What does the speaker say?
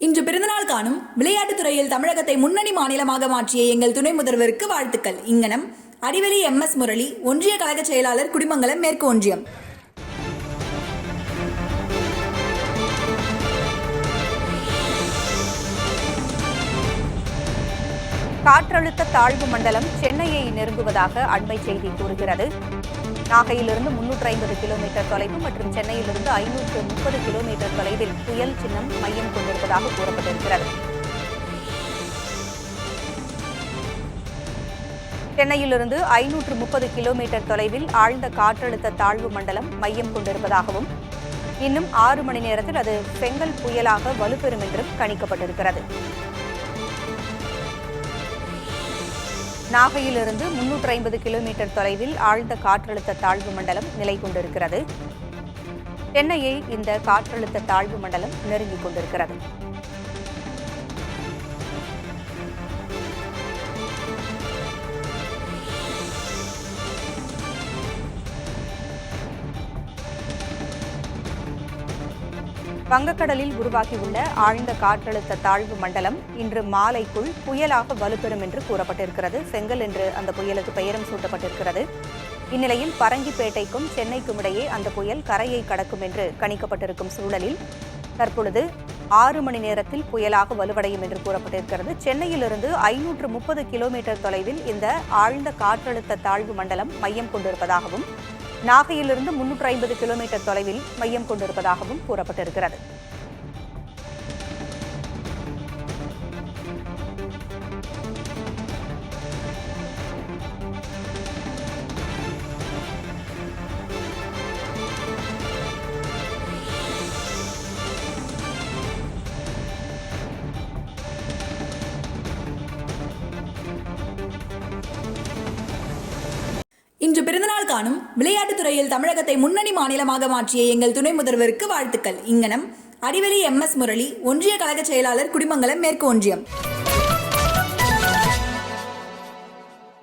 இன்று பிறந்தநாள் காணும் விளையாட்டுத் துறையில் தமிழகத்தை முன்னணி மாநிலமாக மாற்றிய எங்கள் துணை முதல்வருக்கு வாழ்த்துக்கள். இங்கனம் அடிவெளி MS முரளி, ஒன்றிய கழக செயலாளர், குடிமங்கலம் மேற்கு ஒன்றியம். காற்றழுத்த தாழ்வு மண்டலம் சென்னையை நெருங்குவதாக அண்மை செய்தி கூறுகிறது. நாகையிலிருந்து 350 கிலோமீட்டர் தொலைவு மற்றும் சென்னையிலிருந்து 530 கிலோமீட்டர் தொலைவில் புயல் சின்னம் மையம் கொண்டிருப்பதாக கூறப்பட்டிருக்கிறது. சென்னையிலிருந்து 530 கிலோமீட்டர் தொலைவில் ஆழ்ந்த காற்றழுத்த தாழ்வு மண்டலம் மையம் கொண்டிருப்பதாகவும் இன்னும் 6 மணி நேரத்தில் அது செங்கல் புயலாக வலுப்பெறும் என்றும் கணிக்கப்பட்டிருக்கிறது. நாகையிலிருந்து 350 கிலோமீட்டர் தொலைவில் ஆழ்ந்த காற்றழுத்த தாழ்வு மண்டலம் நிலை கொண்டிருக்கிறது. சென்னையை இந்த காற்றழுத்த தாழ்வு மண்டலம் நெருங்கிக் கொண்டிருக்கிறது. வங்கக்கடலில் உருவாகியுள்ள ஆழ்ந்த காற்றழுத்த தாழ்வு மண்டலம் இன்று மாலைக்குள் புயலாக வலுப்பெறும் என்று கூறப்பட்டிருக்கிறது. செங்கல் என்று அந்த புயலுக்கு பெயரும் சூட்டப்பட்டிருக்கிறது. இந்நிலையில் பரங்கிப்பேட்டைக்கும் சென்னைக்கும் இடையே அந்த புயல் கரையை கடக்கும் என்று கணிக்கப்பட்டிருக்கும் சூழலில் தற்பொழுது 6 மணி நேரத்தில் புயலாக வலுவடையும் என்று கூறப்பட்டிருக்கிறது. சென்னையிலிருந்து 530 கிலோமீட்டர் தொலைவில் இந்த ஆழ்ந்த காற்றழுத்த தாழ்வு மண்டலம் மையம் கொண்டிருப்பதாகவும் நாகையிலிருந்து 350 கிலோமீட்டர் தொலைவில் மையம் கொண்டிருப்பதாகவும் கூறப்பட்டிருக்கிறது. இன்று பிறந்தநாள் காணும் விளையாட்டுத் துறையில் தமிழகத்தை முன்னணி மாநிலமாக மாற்றிய எங்கள் துணை முதல்வருக்கு வாழ்த்துக்கள். இங்கனம் அடிவெளி MS முரளி, ஒன்றிய கழக செயலாளர், குடிமங்கலம் மேற்கு ஒன்றியம்.